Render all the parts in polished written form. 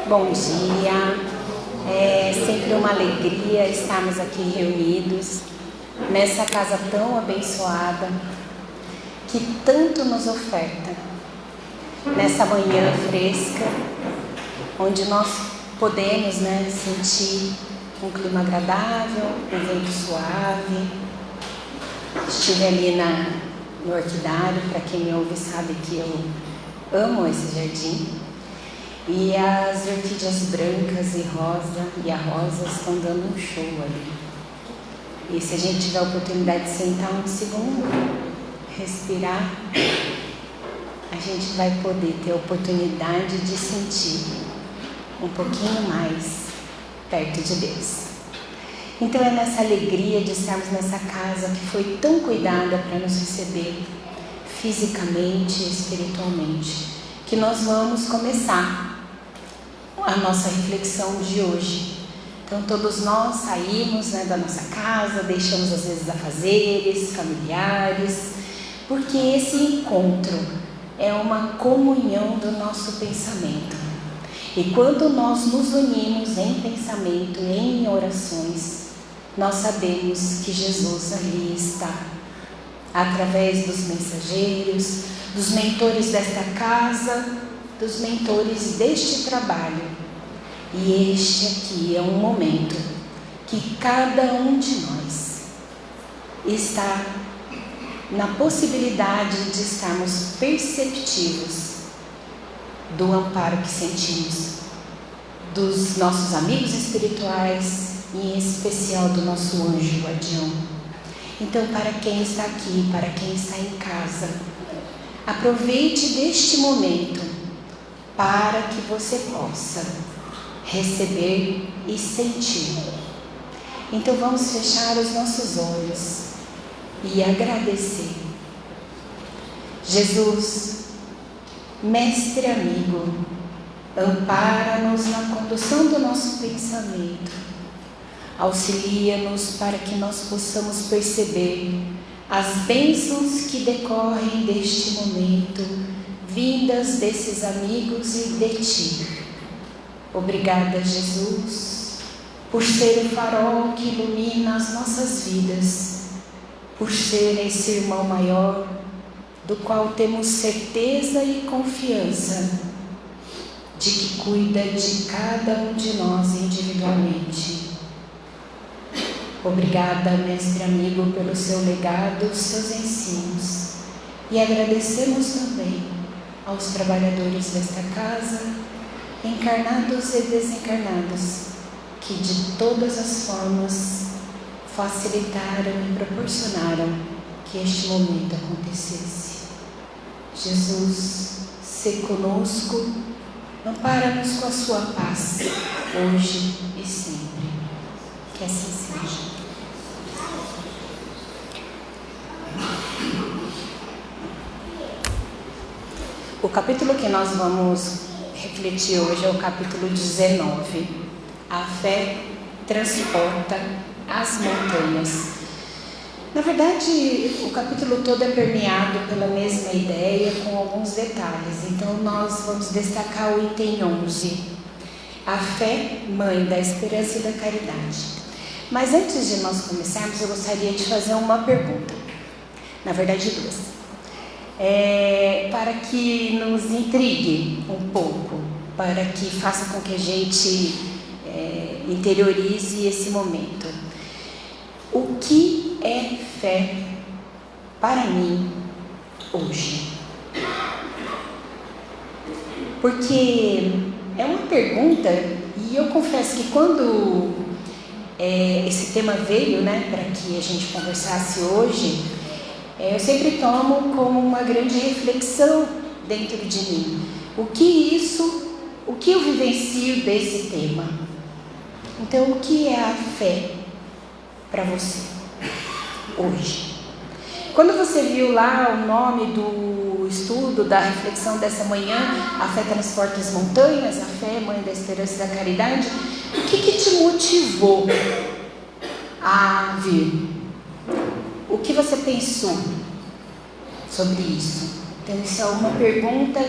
Bom dia, é sempre uma alegria estarmos aqui reunidos nessa casa tão abençoada que tanto nos oferta, nessa manhã fresca, onde nós podemos sentir um clima agradável, um vento suave. Estive ali no orquidário, para quem me ouve sabe que eu amo esse jardim. E as orquídeas brancas e a rosa estão dando um show ali. E se a gente tiver a oportunidade de sentar um segundo, respirar, a gente vai poder ter a oportunidade de sentir um pouquinho mais perto de Deus. Então é nessa alegria de estarmos nessa casa que foi tão cuidada para nos receber fisicamente e espiritualmente, que nós vamos começar a nossa reflexão de hoje. Então todos nós saímos da nossa casa, deixamos às vezes afazeres, familiares, porque esse encontro é uma comunhão do nosso pensamento. E quando nós nos unimos em pensamento, em orações, nós sabemos que Jesus ali está, através dos mensageiros, dos mentores desta casa, dos mentores deste trabalho. E este aqui é um momento que cada um de nós está na possibilidade de estarmos perceptivos do amparo que sentimos dos nossos amigos espirituais e em especial do nosso anjo guardião. Então, para quem está aqui, para quem está em casa, aproveite deste momento para que você possa receber e sentir. Então vamos fechar os nossos olhos e agradecer. Jesus, mestre amigo, ampara-nos na condução do nosso pensamento. Auxilia-nos para que nós possamos perceber as bênçãos que decorrem deste momento, vindas desses amigos e de Ti. Obrigada, Jesus, por ser o farol que ilumina as nossas vidas, por ser esse irmão maior, do qual temos certeza e confiança de que cuida de cada um de nós individualmente. Obrigada, mestre amigo, pelo seu legado, seus ensinos, e agradecemos também aos trabalhadores desta casa, encarnados e desencarnados, que de todas as formas facilitaram e proporcionaram que este momento acontecesse. Jesus, se conosco, ampara-nos com a sua paz, hoje e sempre. Que assim seja. O capítulo que nós vamos refletir hoje é o capítulo 19. A fé transporta as montanhas. Na verdade, o capítulo todo é permeado pela mesma ideia, com alguns detalhes. Então, nós vamos destacar o item 11. A fé, mãe da esperança e da caridade. Mas antes de nós começarmos, eu gostaria de fazer uma pergunta. Na verdade, duas. Para que nos intrigue um pouco, para que faça com que a gente interiorize esse momento. O que é fé para mim hoje? Porque é uma pergunta, e eu confesso que quando esse tema veio, para que a gente conversasse hoje, eu sempre tomo como uma grande reflexão dentro de mim. O que eu vivencio desse tema? Então, o que é a fé para você hoje? Quando você viu lá o nome do estudo, da reflexão dessa manhã, a fé transporta as montanhas, a fé é mãe da esperança e da caridade, o que te motivou a vir? O que você pensou sobre isso? Então, isso é uma pergunta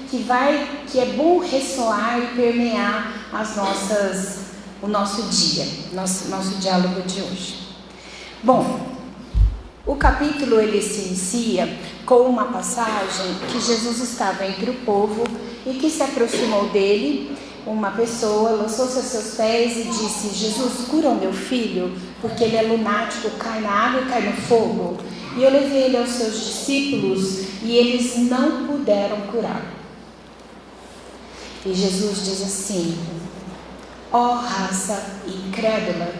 que é bom ressoar e permear o nosso dia, nosso diálogo de hoje. Bom, o capítulo ele se inicia com uma passagem que Jesus estava entre o povo e que se aproximou dele uma pessoa, lançou-se aos seus pés e disse: Jesus, cura o meu filho, porque ele é lunático, cai na água e cai no fogo. E eu levei ele aos seus discípulos e eles não puderam curá-lo. E Jesus diz assim: ó raça incrédula,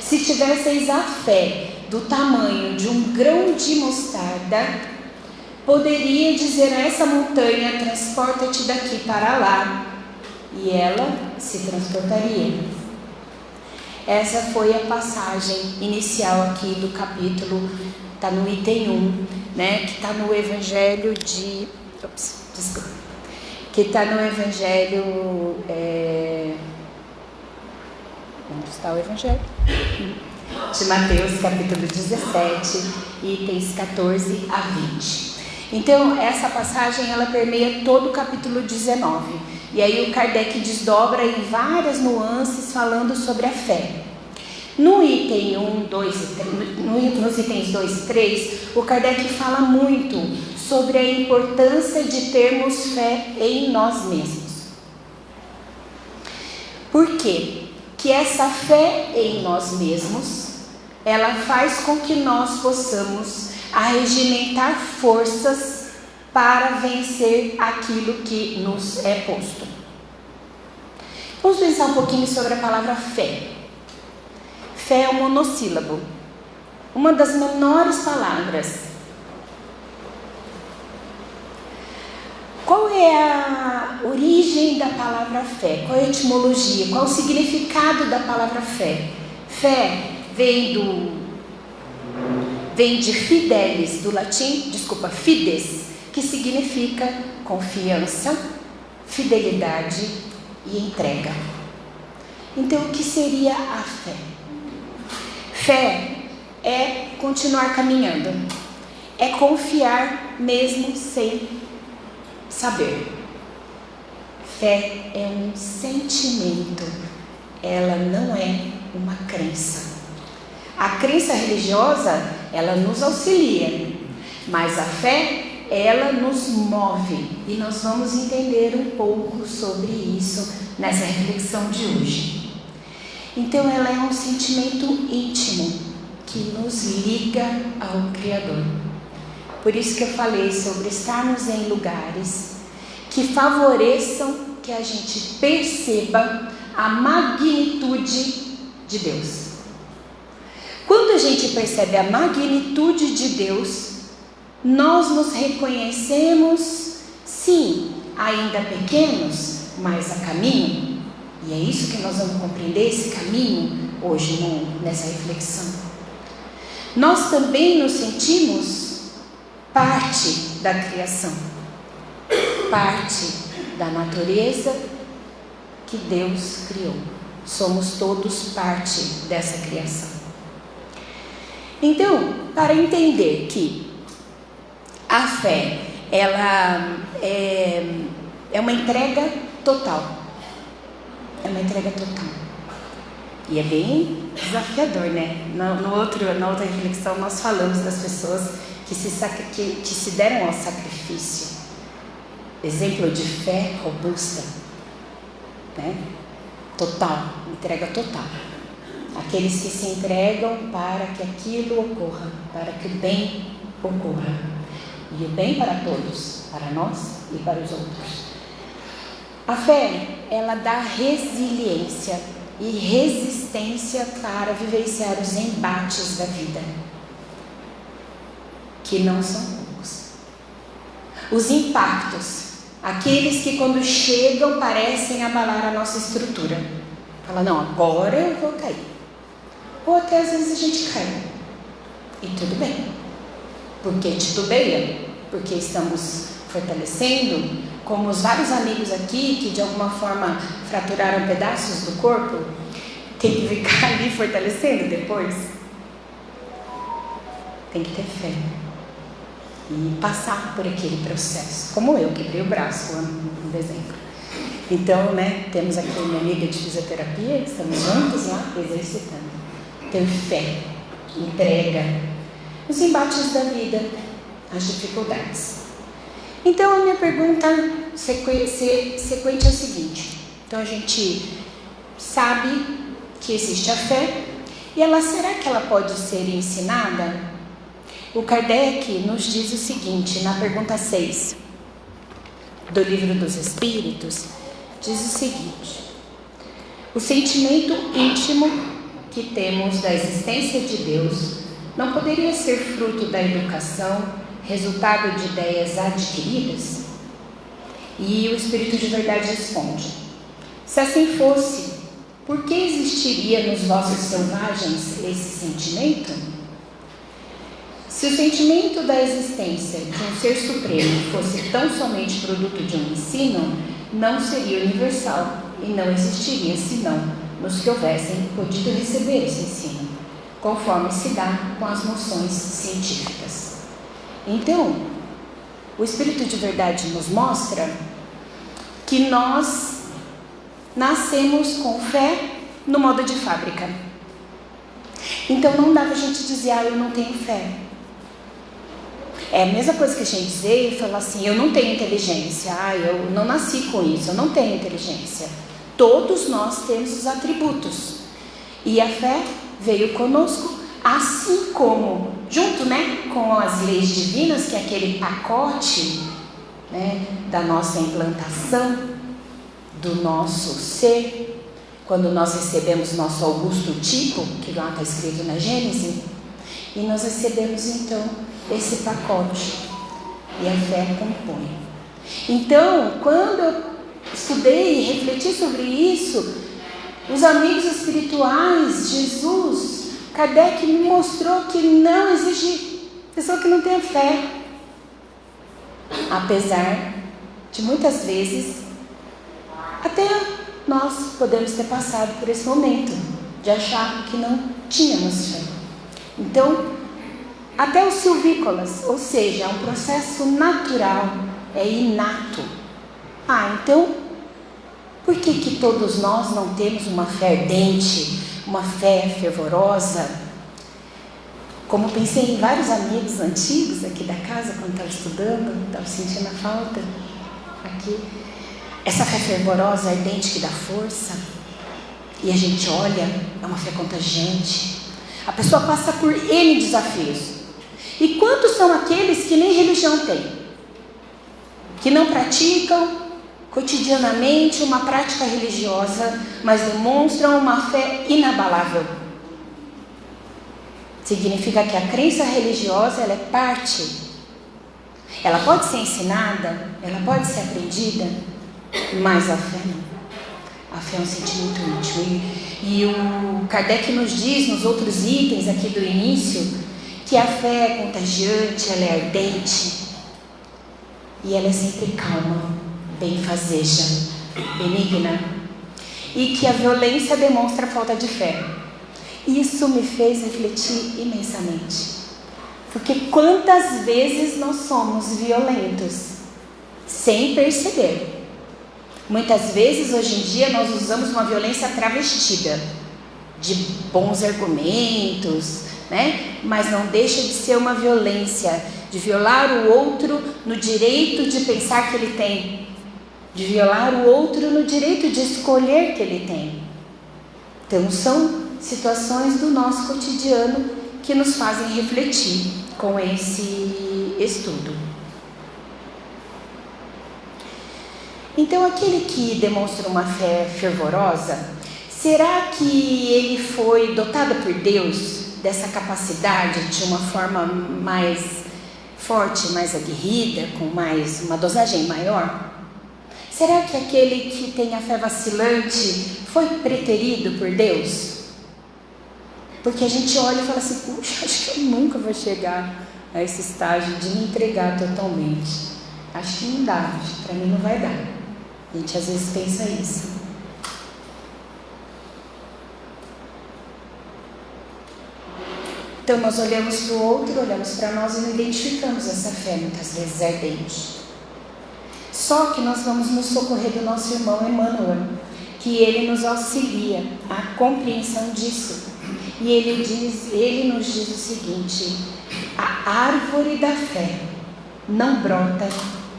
se tivesseis a fé do tamanho de um grão de mostarda, poderia dizer a essa montanha: transporta-te daqui para lá, e ela se transportaria. Essa foi a passagem inicial aqui do capítulo, está no item 1, né, que está no Evangelho de... que está no Evangelho... onde está o Evangelho? De Mateus, capítulo 17, itens 14 a 20. Então, essa passagem, ela permeia todo o capítulo 19. E aí o Kardec desdobra em várias nuances falando sobre a fé. No item 1, 2 e 3, nos itens 2 e 3, o Kardec fala muito sobre a importância de termos fé em nós mesmos. Por quê? Que essa fé em nós mesmos, ela faz com que nós possamos arregimentar forças para vencer aquilo que nos é posto. Vamos pensar um pouquinho sobre a palavra fé. Fé é um monossílabo, uma das menores palavras. Qual é a origem da palavra fé? Qual é a etimologia? Qual é o significado da palavra fé? Fé vem de fidelis, do latim, fides, que significa confiança, fidelidade e entrega. Então, o que seria a fé? Fé é continuar caminhando, é confiar mesmo sem saber. Fé é um sentimento, ela não é uma crença. A crença religiosa, ela nos auxilia, mas a fé, ela nos move, e nós vamos entender um pouco sobre isso nessa reflexão de hoje. Então, ela é um sentimento íntimo que nos liga ao Criador. Por isso que eu falei sobre estarmos em lugares que favoreçam que a gente perceba a magnitude de Deus. Quando a gente percebe a magnitude de Deus, nós nos reconhecemos, sim, ainda pequenos, mas a caminho. E é isso que nós vamos compreender, esse caminho, hoje nessa reflexão. Nós também nos sentimos parte da criação, parte da natureza que Deus criou. Somos todos parte dessa criação. Então, para entender que a fé, ela é uma entrega total. É uma entrega total. E é bem desafiador, né? Na outra reflexão, nós falamos das pessoas que se deram ao sacrifício. Exemplo de fé robusta, né? Total, entrega total. Aqueles que se entregam para que aquilo ocorra, para que o bem ocorra. E o bem para todos, para nós e para os outros. A fé, ela dá resiliência e resistência para vivenciar os embates da vida, que não são poucos. Os impactos, aqueles que quando chegam parecem abalar a nossa estrutura. Fala, não, agora eu vou cair. Ou até às vezes a gente cai. E tudo bem. Porque titubeia, porque estamos fortalecendo, como os vários amigos aqui que de alguma forma fraturaram pedaços do corpo, tem que ficar ali fortalecendo depois. Tem que ter fé. e passar por aquele processo, como eu quebrei o braço em dezembro. Então, temos aqui minha amiga de fisioterapia, estamos juntos lá, exercitando. Ter fé, entrega, os embates da vida, as dificuldades. Então, a minha pergunta sequente é o seguinte: então a gente sabe que existe a fé, e será que ela pode ser ensinada? O Kardec nos diz o seguinte, na pergunta 6 do Livro dos Espíritos, diz o seguinte: o sentimento íntimo que temos da existência de Deus não poderia ser fruto da educação, resultado de ideias adquiridas? E o Espírito de Verdade responde: se assim fosse, por que existiria nos vossos selvagens esse sentimento? Se o sentimento da existência de um ser supremo fosse tão somente produto de um ensino, não seria universal e não existiria senão nos que houvessem podido receber esse ensino, conforme se dá com as noções científicas. Então, o Espírito de Verdade nos mostra que nós nascemos com fé no modo de fábrica. Então não dá pra gente dizer, eu não tenho fé. É a mesma coisa que a gente dizer e falar assim, eu não tenho inteligência, eu não nasci com isso, eu não tenho inteligência. Todos nós temos os atributos. E a fé veio conosco, assim como, junto com as leis divinas, que é aquele pacote da nossa implantação, do nosso ser, quando nós recebemos nosso augusto tipo, que lá está escrito na Gênesis, e nós recebemos então esse pacote, e a fé compõe. Então, quando eu estudei e refleti sobre isso, os amigos espirituais, Jesus, Kardec me mostrou que não existe pessoa que não tenha fé, apesar de muitas vezes até nós podemos ter passado por esse momento de achar que não tínhamos fé. Então, até os silvícolas, ou seja, é um processo natural, é inato. Então, por que todos nós não temos uma fé ardente, uma fé fervorosa? Como pensei em vários amigos antigos aqui da casa, quando estava estudando, estava sentindo a falta aqui. Essa fé fervorosa, ardente, que dá força, e a gente olha, é uma fé contagiante. A pessoa passa por N desafios. E quantos são aqueles que nem religião têm? Que não praticam cotidianamente uma prática religiosa, mas demonstram uma fé inabalável. Significa que a crença religiosa, ela é parte. Ela pode ser ensinada, ela pode ser aprendida, mas a fé não. A fé é um sentimento íntimo. E o Kardec nos diz nos outros itens aqui do início que a fé é contagiante, ela é ardente e ela é sempre calma, benfazeja, benigna, e que a violência demonstra a falta de fé. Isso me fez refletir imensamente, porque quantas vezes nós somos violentos sem perceber. Muitas vezes hoje em dia nós usamos uma violência travestida de bons argumentos, mas não deixa de ser uma violência, de violar o outro no direito de pensar que ele tem, de violar o outro no direito de escolher que ele tem. Então são situações do nosso cotidiano que nos fazem refletir com esse estudo. Então aquele que demonstra uma fé fervorosa, será que ele foi dotado por Deus dessa capacidade de uma forma mais forte, mais aguerrida, com uma dosagem maior? Será que aquele que tem a fé vacilante foi preterido por Deus? Porque a gente olha e fala assim, puxa, acho que eu nunca vou chegar a esse estágio de me entregar totalmente. Acho que não dá, para mim não vai dar. A gente às vezes pensa isso. Então nós olhamos para o outro, olhamos para nós e não identificamos essa fé muitas vezes ardente. Só que nós vamos nos socorrer do nosso irmão Emmanuel, que ele nos auxilia à compreensão disso. E ele nos diz o seguinte: a árvore da fé não brota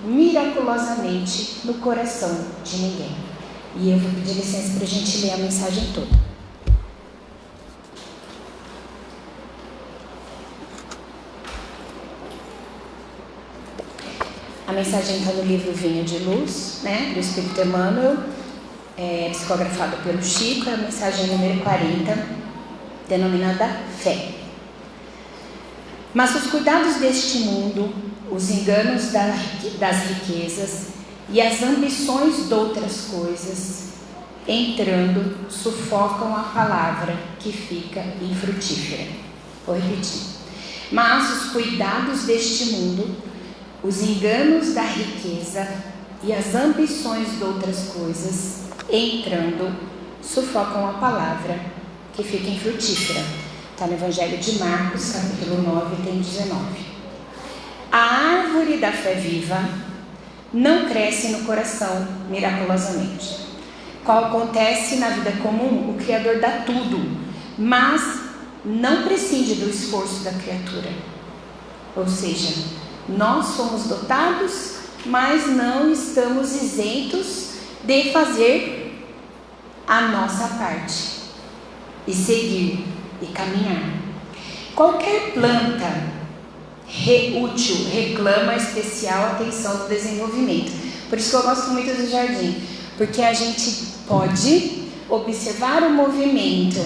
miraculosamente no coração de ninguém. E eu vou pedir licença para a gente ler a mensagem toda. A mensagem está no livro Vinho de Luz, né, do Espírito Emmanuel, psicografado pelo Chico, é a mensagem número 40, denominada Fé. Mas os cuidados deste mundo, os enganos das riquezas e as ambições de outras coisas, entrando, sufocam a palavra que fica infrutífera. Vou repetir. Mas os cuidados deste mundo, os enganos da riqueza e as ambições de outras coisas, entrando, sufocam a palavra que fica infrutífera. Está no Evangelho de Marcos, capítulo 9, tem 19. A árvore da fé viva não cresce no coração miraculosamente. Qual acontece na vida comum, o Criador dá tudo, mas não prescinde do esforço da criatura. Ou seja, nós somos dotados, mas não estamos isentos de fazer a nossa parte e seguir e caminhar. Qualquer planta útil reclama especial atenção do desenvolvimento. Por isso que eu gosto muito do jardim, porque a gente pode observar o movimento.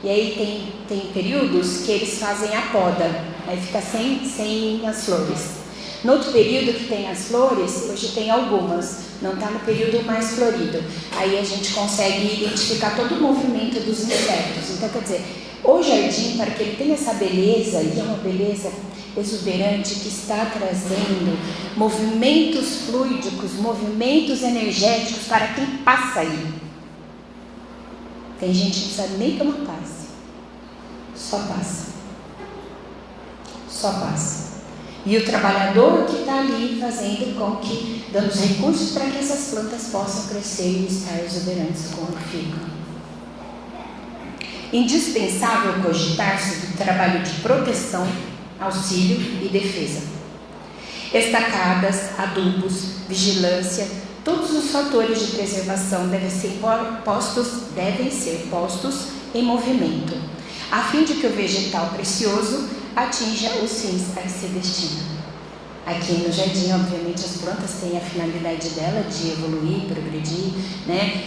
E aí tem períodos que eles fazem a poda, aí fica sem as flores. No outro período que tem as flores, hoje tem algumas, não está no período mais florido. Aí a gente consegue identificar todo o movimento dos insetos. Então, quer dizer, o jardim, para que ele tenha essa beleza, e é uma beleza exuberante que está trazendo movimentos fluídicos, movimentos energéticos para quem passa aí. Tem gente que não sabe nem tomar passe. Só passa. Só passa. E o trabalhador que está ali fazendo com que, dando os recursos para que essas plantas possam crescer e estar exuberantes como ficam. Indispensável cogitar-se do trabalho de proteção, auxílio e defesa. Estacadas, adubos, vigilância, todos os fatores de preservação devem ser postos em movimento, a fim de que o vegetal precioso atinja os fins a que se destina. Aqui no jardim, obviamente, as plantas têm a finalidade dela de evoluir, progredir, né?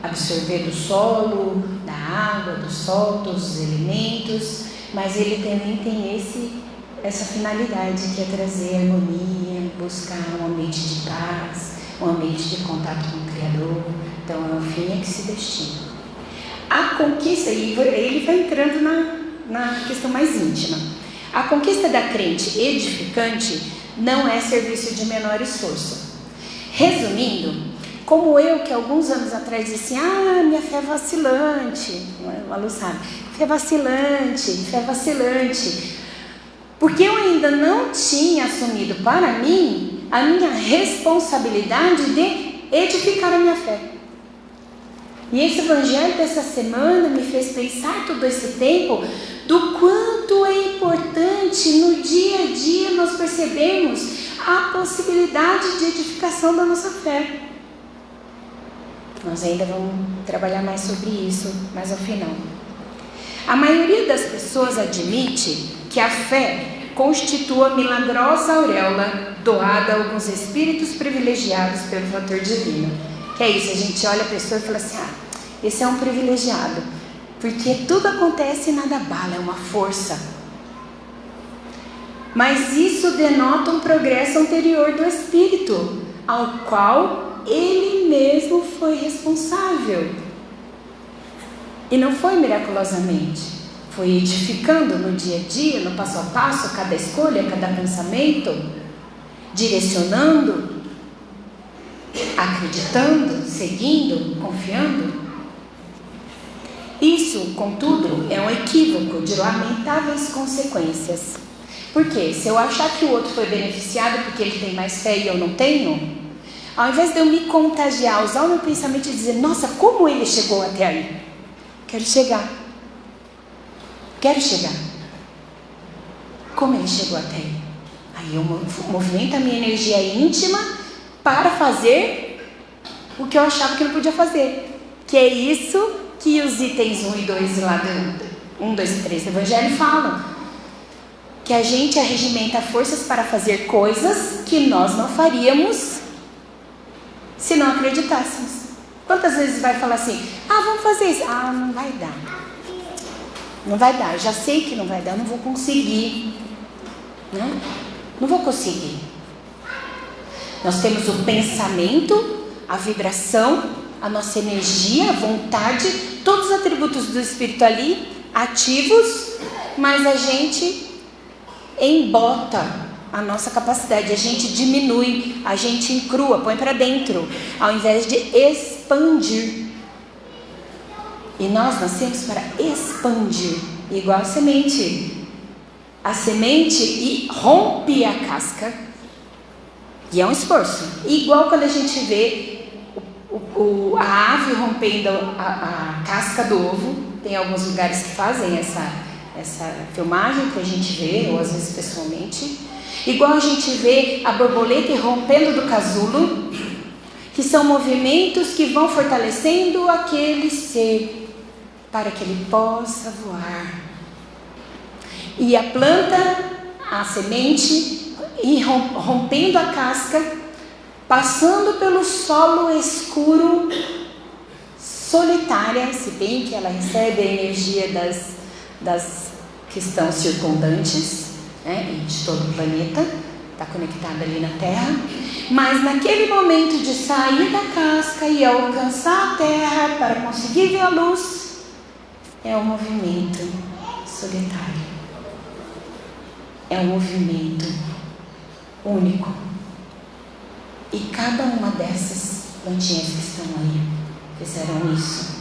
Absorver do solo, da água, do sol, todos os elementos, mas ele também tem essa finalidade que é trazer harmonia, buscar um ambiente de paz, um ambiente de contato com o Criador. Então é o fim a que se destina. A conquista, e ele vai entrando na questão mais íntima. A conquista da crente edificante não é serviço de menor esforço. Resumindo, como eu que alguns anos atrás disse assim, minha fé é vacilante, a Lu sabe, fé vacilante, porque eu ainda não tinha assumido para mim a minha responsabilidade de edificar a minha fé. E esse evangelho dessa semana me fez pensar todo esse tempo do quanto é importante no dia a dia nós percebermos a possibilidade de edificação da nossa fé. Nós ainda vamos trabalhar mais sobre isso mais ao final. A maioria das pessoas admite que a fé constitua a milagrosa auréola doada a alguns espíritos privilegiados pelo fator divino. Que é isso, a gente olha a pessoa e fala assim, esse é um privilegiado, porque tudo acontece e nada abala, é uma força. Mas isso denota um progresso anterior do espírito, ao qual ele mesmo foi responsável. E não foi miraculosamente, foi edificando no dia a dia, no passo a passo, cada escolha, cada pensamento, direcionando, acreditando, seguindo, confiando. Isso Isso, contudo, é um equívoco de lamentáveis consequências. Por quê? Se eu achar que o outro foi beneficiado porque ele tem mais fé e eu não tenho, ao invés de eu me contagiar, usar o meu pensamento e dizer, nossa, como ele chegou até aí? Quero chegar. Como ele chegou até aí? Aí eu movimento a minha energia íntima para fazer o que eu achava que não podia fazer. Que é isso que os itens 1 e 2 lá do 1, 2 e 3 do Evangelho falam. Que a gente arregimenta forças para fazer coisas que nós não faríamos se não acreditássemos. Quantas vezes vai falar assim, vamos fazer isso? Não vai dar. Não vai dar, eu já sei que não vai dar, eu não vou conseguir. Né? Não vou conseguir. Nós temos o pensamento, a vibração, a nossa energia, a vontade, todos os atributos do Espírito ali, ativos, mas a gente embota a nossa capacidade, a gente diminui, a gente encrua, põe para dentro, ao invés de expandir. E nós nascemos para expandir, igual a semente. A semente rompe a casca, e é um esforço. Igual quando a gente vê a ave rompendo a casca do ovo, tem alguns lugares que fazem essa filmagem para a gente ver, ou às vezes pessoalmente. Igual a gente vê a borboleta rompendo do casulo, que são movimentos que vão fortalecendo aquele ser, para que ele possa voar. E a planta, a semente, rompendo a casca, passando pelo solo escuro, solitária, se bem que ela recebe a energia das que estão circundantes, né, e de todo o planeta, está conectada ali na Terra, mas naquele momento de sair da casca e alcançar a Terra para conseguir ver a luz, é um movimento solitário, é um movimento único, e cada uma dessas plantinhas que estão aí fizeram isso.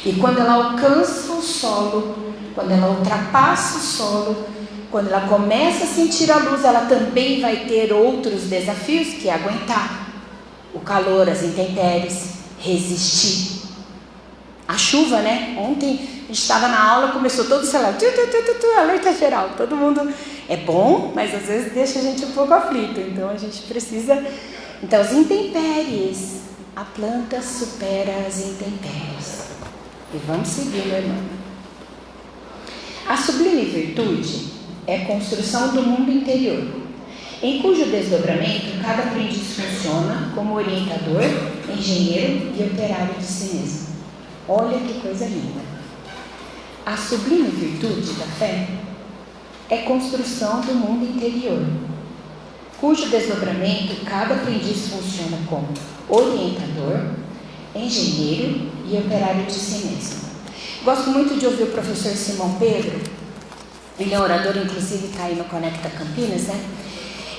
E quando ela alcança o solo, quando ela ultrapassa o solo, quando ela começa a sentir a luz, ela também vai ter outros desafios, que é aguentar o calor, as intempéries, resistir. A chuva, né? Ontem a gente estava na aula, começou todo o celular, alerta geral, todo mundo. É bom, mas às vezes deixa a gente um pouco aflito, então a gente precisa. Então, as intempéries, a planta supera as intempéries. E vamos seguir, meu irmão. A sublime virtude é construção do mundo interior, em cujo desdobramento cada aprendiz funciona como orientador, engenheiro e operário de si mesmo. Olha que coisa linda. A sublime virtude da fé é construção do mundo interior, cujo desdobramento cada aprendiz funciona como orientador, engenheiro e operário de si mesmo. Gosto muito de ouvir o professor Simão Pedro, ele é orador, inclusive está aí no Conecta Campinas, né?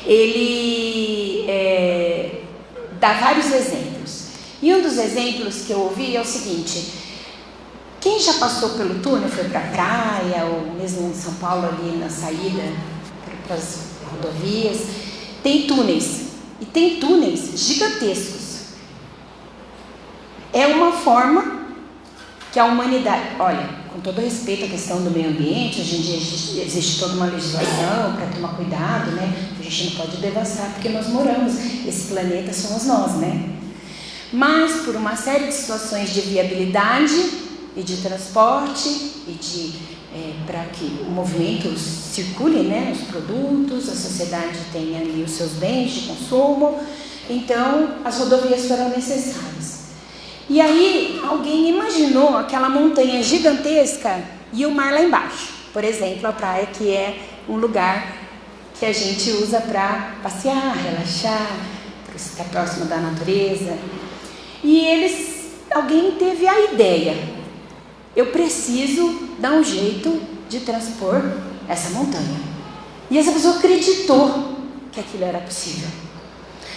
Ele dá vários exemplos. E um dos exemplos que eu ouvi é o seguinte: quem já passou pelo túnel, foi para a praia, ou mesmo em São Paulo, ali na saída para as rodovias, tem túneis, e tem túneis gigantescos. É uma forma que a humanidade, olha, com todo respeito à questão do meio ambiente, hoje em dia existe toda uma legislação para tomar cuidado, né? A gente não pode devastar porque nós moramos, esse planeta somos nós, né? Mas por uma série de situações de viabilidade e de transporte e para que o movimento circule, né? Os produtos, a sociedade tenha ali os seus bens de consumo, então as rodovias foram necessárias. E aí alguém imaginou aquela montanha gigantesca e o mar lá embaixo. Por exemplo, a praia, que é um lugar que a gente usa para passear, relaxar, para estar próximo da natureza. E alguém teve a ideia: eu preciso dar um jeito de transpor essa montanha. E essa pessoa acreditou que aquilo era possível.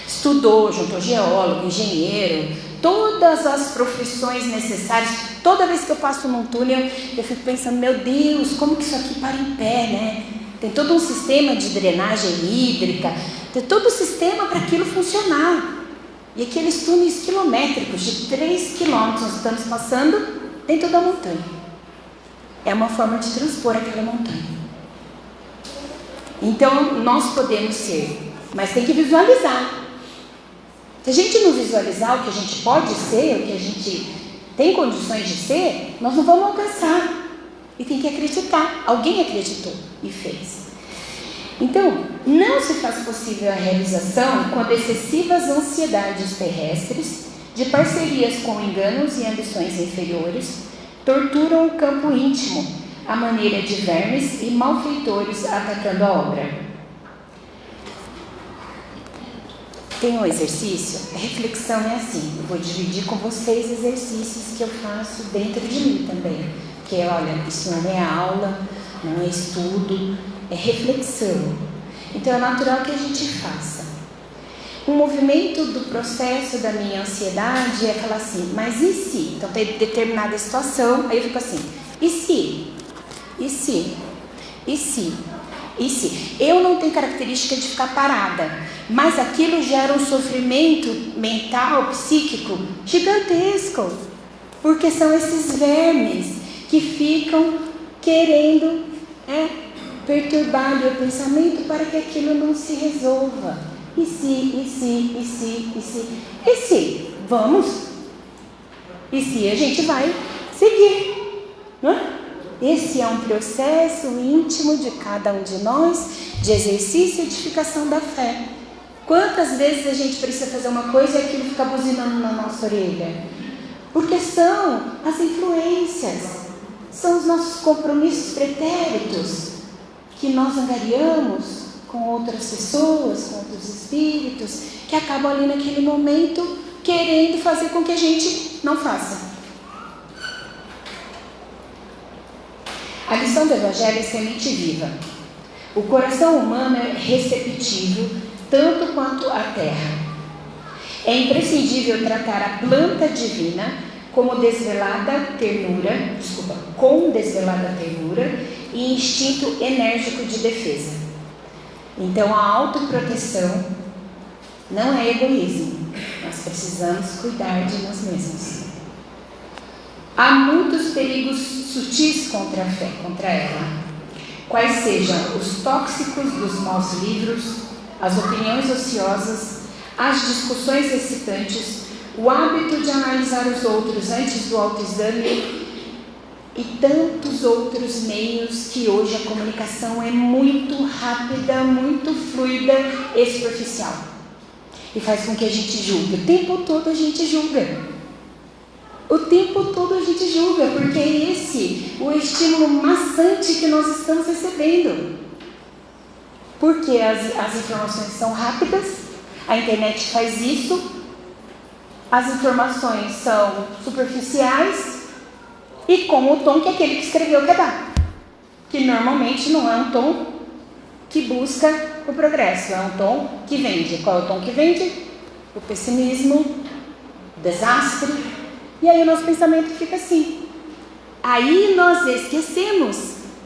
Estudou, juntou geólogo, engenheiro, todas as profissões necessárias. Toda vez que eu passo num túnel, eu fico pensando, meu Deus, como que isso aqui para em pé, né? Tem todo um sistema de drenagem hídrica, tem todo um sistema para aquilo funcionar. E aqueles túneis quilométricos, de 3 quilômetros, nós estamos passando dentro da montanha. É uma forma de transpor aquela montanha. Então, nós podemos ser, mas tem que visualizar. Se a gente não visualizar o que a gente pode ser, o que a gente tem condições de ser, nós não vamos alcançar. E tem que acreditar. Alguém acreditou e fez. Então, não se faz possível a realização quando excessivas ansiedades terrestres, de parcerias com enganos e ambições inferiores, torturam o campo íntimo, à maneira de vermes e malfeitores atacando a obra. Tem um exercício, a reflexão é assim, eu vou dividir com vocês exercícios que eu faço dentro de mim também, porque olha, isso não é aula, não é estudo, é reflexão. Então é natural que a gente faça. Um movimento do processo da minha ansiedade é falar assim, mas e se? Então tem determinada situação, aí eu fico assim, e se? E se? E se? E se? Eu não tenho característica de ficar parada, mas aquilo gera um sofrimento mental, psíquico, gigantesco, porque são esses vermes que ficam querendo perturbar o meu pensamento para que aquilo não se resolva. E se, e se, e se, e se, e se? Vamos? E se a gente vai seguir, não é? Esse é um processo íntimo de cada um de nós, de exercício e edificação da fé. Quantas vezes a gente precisa fazer uma coisa e aquilo fica buzinando na nossa orelha? Porque são as influências, são os nossos compromissos pretéritos que nós angariamos com outras pessoas, com outros espíritos, que acabam ali naquele momento querendo fazer com que a gente não faça. A lição do Evangelho é semente viva. O coração humano é receptivo tanto quanto a terra. É imprescindível tratar a planta divina com desvelada ternura e instinto enérgico de defesa. Então a autoproteção não é egoísmo. Nós precisamos cuidar de nós mesmos. Há muitos perigos sutis contra a fé, contra ela. Quais sejam os tóxicos dos maus livros, as opiniões ociosas, as discussões excitantes, o hábito de analisar os outros antes do autoexame e tantos outros meios que hoje a comunicação é muito rápida, muito fluida e superficial. E faz com que a gente julgue. O tempo todo a gente julga. O tempo todo a gente julga, porque é esse o estímulo maçante que nós estamos recebendo. Porque as informações são rápidas, a internet faz isso, as informações são superficiais e com o tom que aquele que escreveu quer dar. Que normalmente não é um tom que busca o progresso, é um tom que vende. Qual é o tom que vende? O pessimismo, o desastre. E aí o nosso pensamento fica assim. Aí nós esquecemos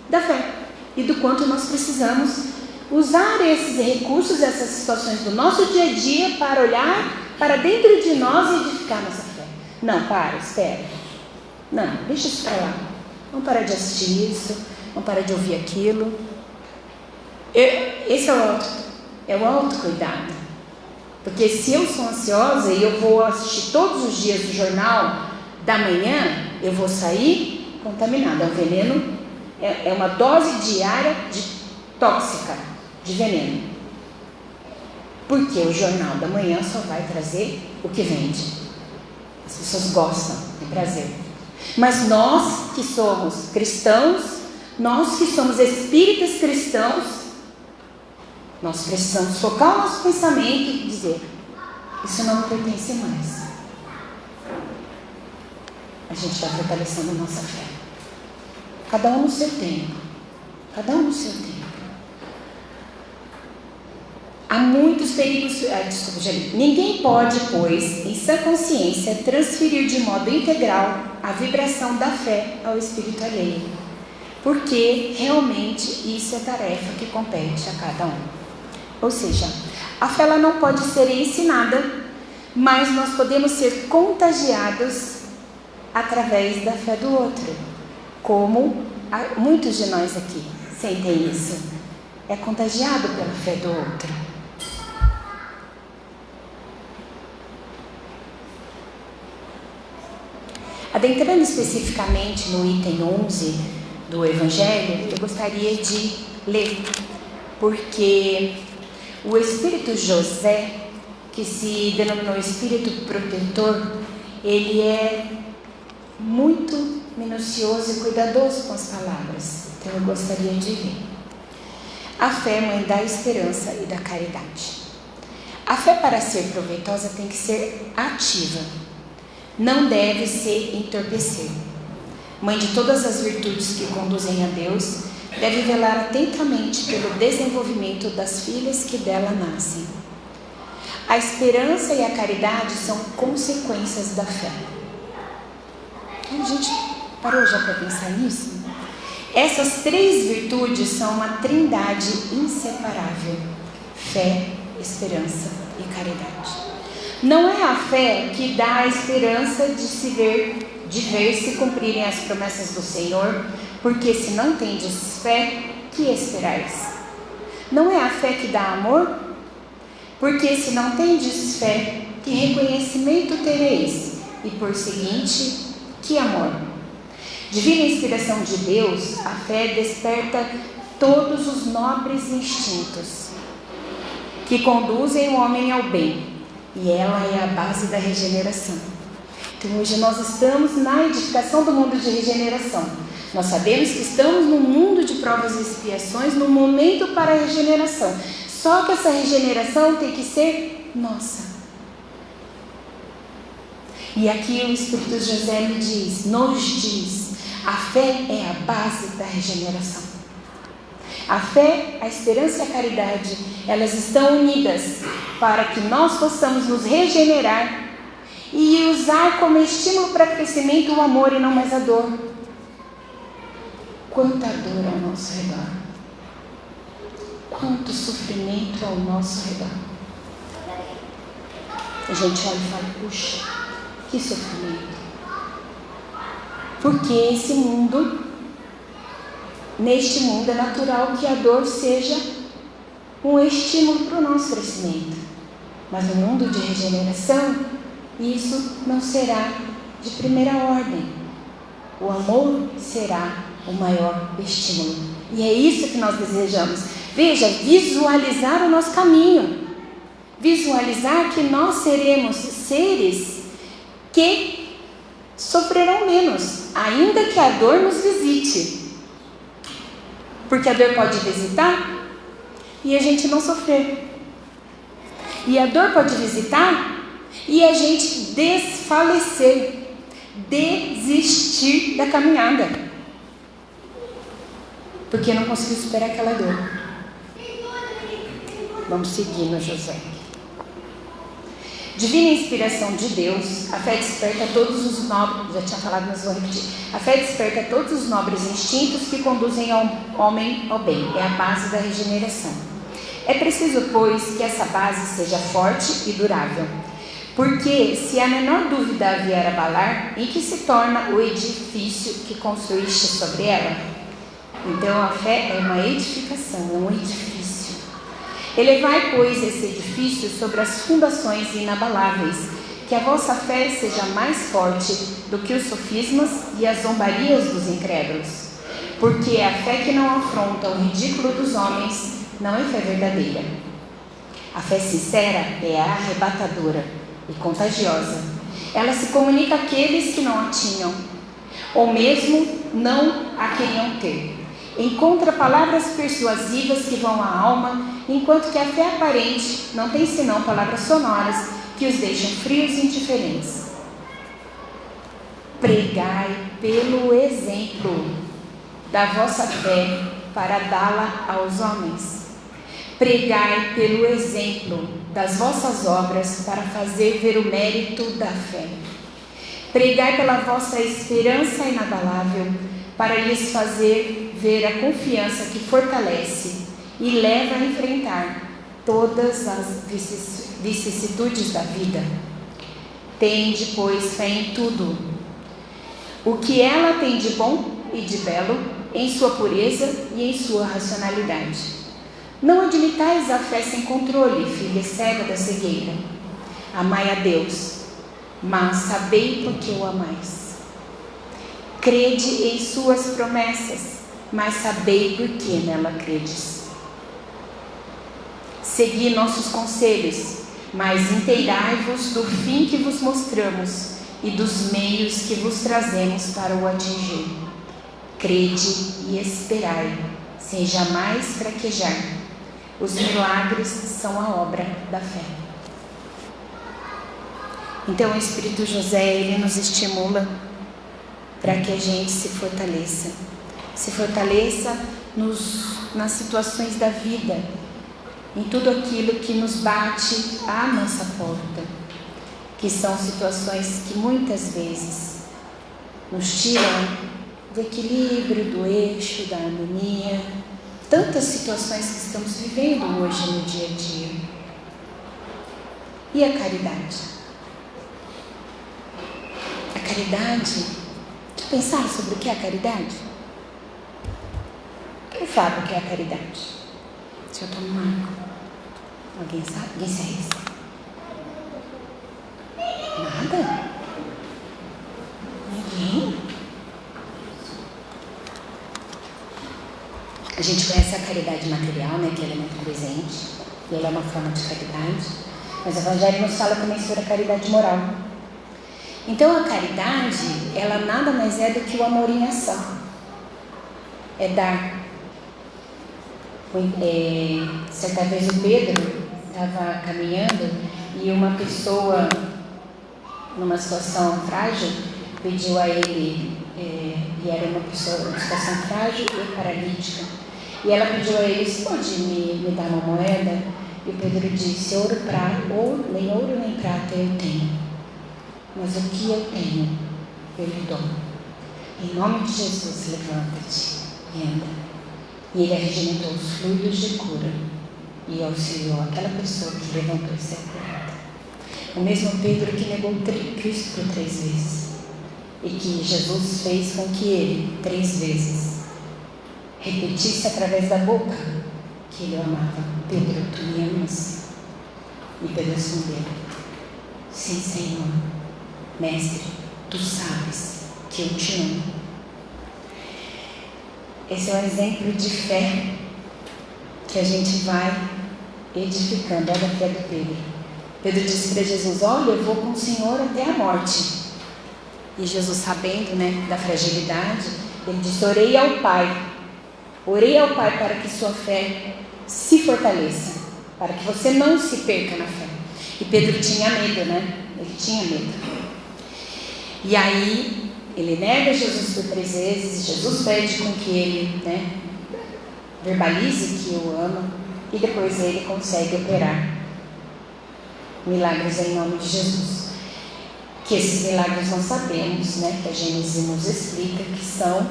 da fé e do quanto nós precisamos usar esses recursos, essas situações do nosso dia a dia para olhar para dentro de nós e edificar nossa fé. Não, espera. Não, deixa isso para lá. Vamos parar de assistir isso, vamos parar de ouvir aquilo. Esse é o autocuidado. Porque se eu sou ansiosa e eu vou assistir todos os dias o jornal da manhã, eu vou sair contaminada. É um veneno, é uma dose diária tóxica de veneno. Porque o jornal da manhã só vai trazer o que vende. As pessoas gostam de prazer. Mas nós que somos cristãos, nós que somos espíritas cristãos, nós precisamos focar o nosso pensamento e dizer: isso não me pertence mais. A gente está fortalecendo a nossa fé. Cada um no seu tempo. Cada um no seu tempo. Há muitos perigos. Desculpa, já li. Ninguém pode, pois, em sã consciência, transferir de modo integral a vibração da fé ao espírito alheio, porque realmente isso é tarefa que compete a cada um. Ou seja, a fé ela não pode ser ensinada, mas nós podemos ser contagiados através da fé do outro, como muitos de nós aqui sentem isso. É contagiado pela fé do outro. Adentrando especificamente no item 11 do Evangelho, eu gostaria de ler, porque o Espírito José, que se denominou Espírito Protetor, ele é muito minucioso e cuidadoso com as palavras. Então eu gostaria de ler. A fé é mãe da esperança e da caridade. A fé, para ser proveitosa, tem que ser ativa. Não deve se entorpecer. Mãe de todas as virtudes que conduzem a Deus, deve velar atentamente pelo desenvolvimento das filhas que dela nascem. A esperança e a caridade são consequências da fé. A gente parou já para pensar nisso? Essas três virtudes são uma trindade inseparável: fé, esperança e caridade. Não é a fé que dá a esperança de ver se cumprirem as promessas do Senhor, porque se não tendes fé, que esperais? Não é a fé que dá amor? Porque se não tendes fé, que reconhecimento tereis? E por seguinte, que amor? Divina inspiração de Deus, a fé desperta todos os nobres instintos que conduzem o homem ao bem. E ela é a base da regeneração. Então hoje nós estamos na edificação do mundo de regeneração. Nós sabemos que estamos num mundo de provas e expiações, no momento para a regeneração. Só que essa regeneração tem que ser nossa. E aqui o Espírito José nos diz, a fé é a base da regeneração. A fé, a esperança e a caridade, elas estão unidas para que nós possamos nos regenerar e usar como estímulo para crescimento o amor e não mais a dor. Quanta dor ao nosso redor. Quanto sofrimento ao nosso redor. A gente olha e fala, puxa, que sofrimento. Porque neste mundo é natural que a dor seja um estímulo para o nosso crescimento. Mas no mundo de regeneração, isso não será de primeira ordem. O amor será o maior estímulo. E é isso que nós desejamos. Veja, visualizar o nosso caminho. Visualizar que nós seremos seres que sofrerão menos, ainda que a dor nos visite. Porque a dor pode visitar e a gente não sofrer. E a dor pode visitar e a gente desfalecer, desistir da caminhada. Porque não conseguiu superar aquela dor. Vamos seguir no José. Divina inspiração de Deus, a fé desperta todos os nobres, já tinha falado, mas vou repetir. A fé desperta todos os nobres instintos que conduzem ao homem ao bem. É a base da regeneração. É preciso, pois, que essa base seja forte e durável. Porque, se a menor dúvida a vier abalar, em que se torna o edifício que construíste sobre ela? Então, a fé é uma edificação, um edifício. Elevai, pois, esse edifício sobre as fundações inabaláveis, que a vossa fé seja mais forte do que os sofismas e as zombarias dos incrédulos. Porque a fé que não afronta o ridículo dos homens não é fé verdadeira. A fé sincera é arrebatadora e contagiosa. Ela se comunica àqueles que não a tinham, ou mesmo não a queriam ter. Encontra palavras persuasivas que vão à alma, enquanto que a fé aparente não tem senão palavras sonoras que os deixam frios e indiferentes. Pregai pelo exemplo da vossa fé para dá-la aos homens. Pregai pelo exemplo das vossas obras para fazer ver o mérito da fé. Pregai pela vossa esperança inabalável para lhes fazer ver a confiança que fortalece e leva a enfrentar todas as vicissitudes da vida. Tende, pois, fé em tudo, o que ela tem de bom e de belo, em sua pureza e em sua racionalidade. Não admitais a fé sem controle, filha cega da cegueira. Amai a Deus, mas sabei por que o amais. Crede em suas promessas, mas sabei por que nela credes. Segui nossos conselhos, mas inteirai-vos do fim que vos mostramos e dos meios que vos trazemos para o atingir. Crede e esperai, sem jamais fraquejar. Os milagres são a obra da fé. Então o Espírito José, ele nos estimula para que a gente se fortaleça. Se fortaleça nas situações da vida, em tudo aquilo que nos bate à nossa porta, que são situações que muitas vezes nos tiram do equilíbrio, do eixo, da harmonia. Tantas situações que estamos vivendo hoje no dia a dia. E a caridade? A caridade, já pensaram sobre o que é a caridade? Quem sabe o que é a caridade? Deixa eu tomar uma água. Alguém sabe? Alguém se arrisca? Nada? Ninguém? A gente conhece a caridade material, né, que ela é muito presente, e ela é uma forma de caridade, mas o Evangelho nos fala também sobre a caridade moral. Então a caridade, ela nada mais é do que o amor em ação, é dar. Certa vez o Pedro estava caminhando e uma pessoa, numa situação frágil, pediu a ele, e era uma pessoa em situação frágil e paralítica, e ela pediu a ele: você pode me dar uma moeda? E o Pedro disse: nem ouro nem prata eu tenho, mas o que eu tenho eu lhe dou. Em nome de Jesus, levanta-te e anda. E ele arregimentou os fluidos de cura e auxiliou aquela pessoa que levantou e saiu curada. O mesmo Pedro que negou Cristo por 3 vezes, e que Jesus fez com que ele 3 vezes repetisse através da boca que ele o amava: Pedro, tu me amas? E Pedro respondeu: sim, Senhor, mestre, tu sabes que eu te amo. Esse é um exemplo de fé que a gente vai edificando. Olha a fé do Pedro. Pedro disse para Jesus: olha, eu vou com o Senhor até a morte. E Jesus, sabendo, né, da fragilidade, ele disse: orei ao Pai para que sua fé se fortaleça, para que você não se perca na fé. E Pedro tinha medo, né? Ele tinha medo. E aí ele nega Jesus por 3 vezes. Jesus pede com que ele, né, verbalize que o ama, e depois ele consegue operar milagres em nome de Jesus. Que esses milagres nós sabemos, né, que a Gênesis nos explica que são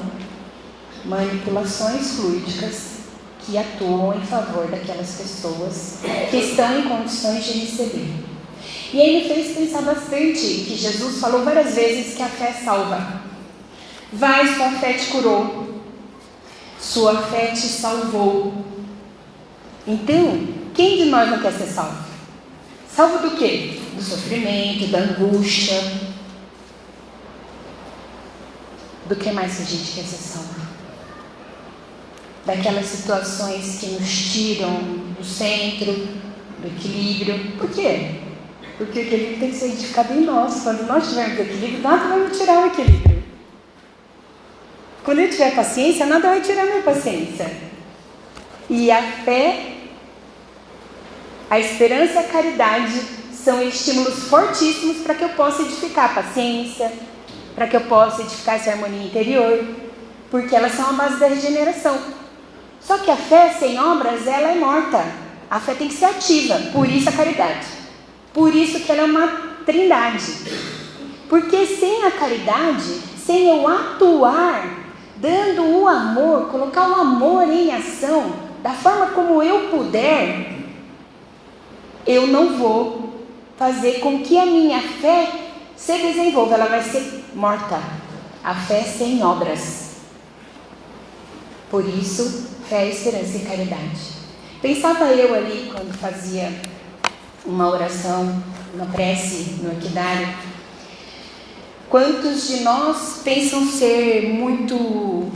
manipulações fluídicas que atuam em favor daquelas pessoas que estão em condições de receber. E aí me fez pensar bastante que Jesus falou várias vezes que a fé salva. Vai, sua fé te curou, sua fé te salvou. Então, quem de nós não quer ser salvo? Salvo do quê? Do sofrimento, da angústia. Do que mais que a gente quer ser salvo? Daquelas situações que nos tiram do centro, do equilíbrio. Por quê? Porque o equilíbrio tem que ser edificado em nós. Quando nós tivermos equilíbrio, nada vai me tirar o equilíbrio. Quando eu tiver paciência, nada vai tirar a minha paciência. E a fé, a esperança e a caridade são estímulos fortíssimos para que eu possa edificar a paciência, para que eu possa edificar essa harmonia interior, porque elas são a base da regeneração. Só que a fé sem obras, ela é morta. A fé tem que ser ativa, por isso a caridade. Por isso que ela é uma trindade. Porque sem a caridade, sem eu atuar, dando o amor, colocar o amor em ação, da forma como eu puder, eu não vou fazer com que a minha fé se desenvolva, ela vai ser morta. A fé sem obras. Por isso, fé, esperança e caridade. Pensava eu ali, quando fazia uma oração, uma prece no equidário, quantos de nós pensam ser muito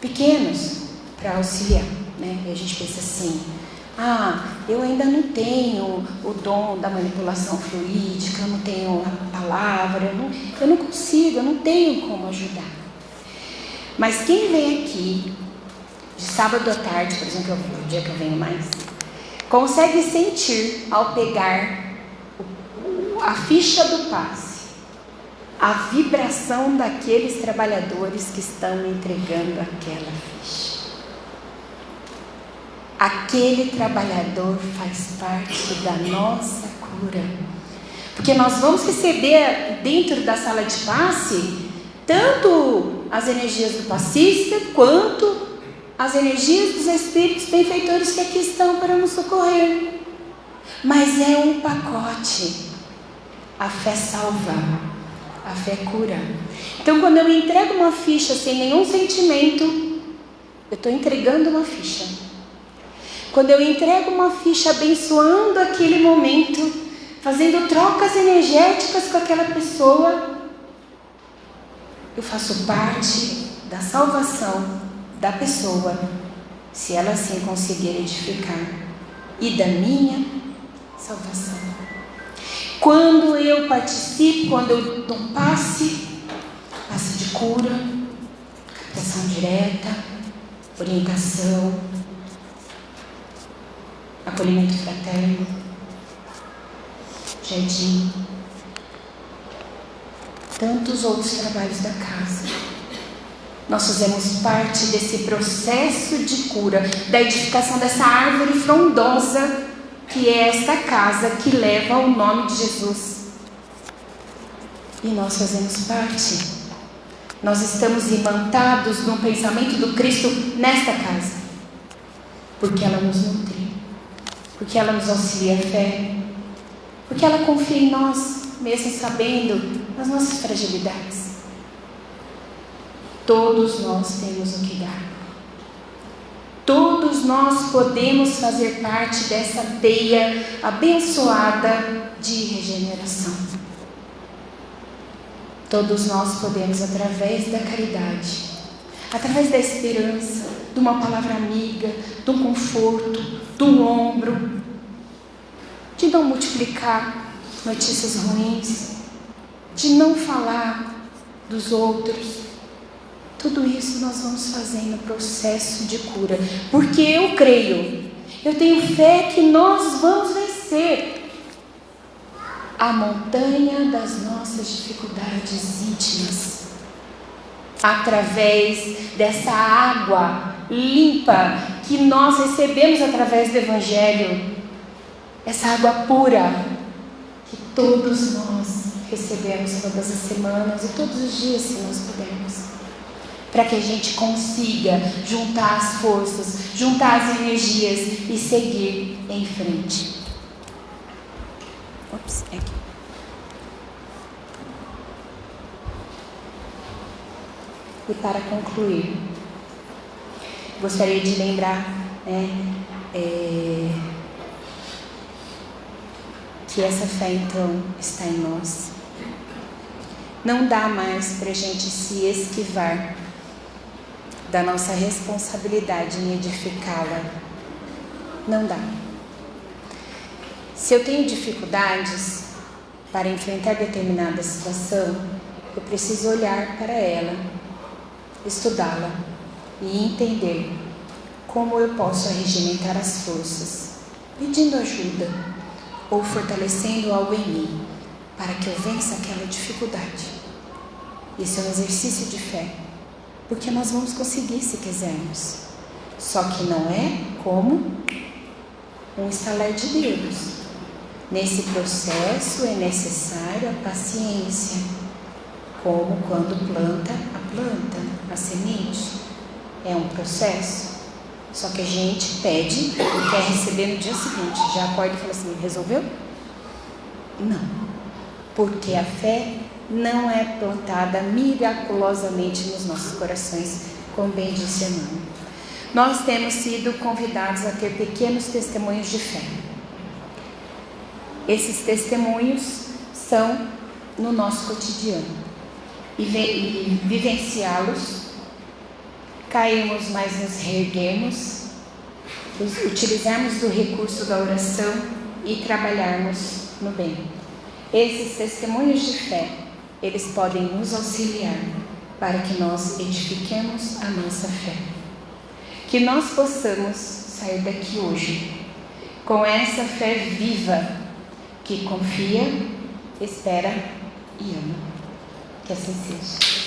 pequenos para auxiliar, né? E a gente pensa assim, eu ainda não tenho o dom da manipulação fluídica, eu não tenho a palavra, eu não consigo, eu não tenho como ajudar. Mas quem vem aqui, de sábado à tarde, por exemplo, o dia que eu venho mais, consegue sentir ao pegar a ficha do passe, a vibração daqueles trabalhadores que estão entregando aquela ficha. Aquele trabalhador faz parte da nossa cura. Porque nós vamos receber dentro da sala de passe tanto as energias do passista quanto as energias dos espíritos benfeitores que aqui estão para nos socorrer. Mas é um pacote. A fé salva, a fé cura. Então, quando eu entrego uma ficha sem nenhum sentimento, eu estou entregando uma ficha. Quando eu entrego uma ficha abençoando aquele momento, fazendo trocas energéticas com aquela pessoa, eu faço parte da salvação da pessoa, se ela assim conseguir edificar, e da minha salvação. Quando eu participo, quando eu dou um passe de cura, captação direta, orientação, acolhimento fraterno, jardim, tantos outros trabalhos da casa, nós fazemos parte desse processo de cura, da edificação dessa árvore frondosa, que é esta casa que leva o nome de Jesus. E nós fazemos parte. Nós estamos imantados no pensamento do Cristo nesta casa, porque ela nos nutre, porque ela nos auxilia a fé, porque ela confia em nós, mesmo sabendo as nossas fragilidades. Todos nós temos o que dar. Todos nós podemos fazer parte dessa teia abençoada de regeneração. Todos nós podemos, através da caridade, através da esperança, de uma palavra amiga, de um conforto, de um ombro, de não multiplicar notícias ruins, de não falar dos outros. Tudo isso nós vamos fazer no processo de cura, porque eu creio, eu tenho fé que nós vamos vencer a montanha das nossas dificuldades íntimas, através dessa água limpa que nós recebemos através do Evangelho, essa água pura que todos nós recebemos todas as semanas e todos os dias, se nós pudermos, para que a gente consiga juntar as forças, juntar as energias e seguir em frente. Aqui. E para concluir, gostaria de lembrar, que essa fé então está em nós. Não dá mais para a gente se esquivar da nossa responsabilidade em edificá-la. Não dá. Se eu tenho dificuldades para enfrentar determinada situação, eu preciso olhar para ela, estudá-la e entender como eu posso regimentar as forças, pedindo ajuda ou fortalecendo algo em mim para que eu vença aquela dificuldade. Isso é um exercício de fé, porque nós vamos conseguir se quisermos. Só que não é como um estalar de dedos. Nesse processo é necessária a paciência, como quando planta a planta, a semente. É um processo. Só que a gente pede e quer receber no dia seguinte. Já acorda e fala assim, resolveu? Não. Porque a fé não é plantada miraculosamente nos nossos corações, como bem disse a irmã. Nós temos sido convidados a ter pequenos testemunhos de fé. Esses testemunhos são no nosso cotidiano. E vivenciá-los, caímos, mas nos reerguemos, utilizarmos do recurso da oração e trabalharmos no bem. Esses testemunhos de fé, eles podem nos auxiliar para que nós edifiquemos a nossa fé. Que nós possamos sair daqui hoje com essa fé viva que confia, espera e ama. Que assim seja.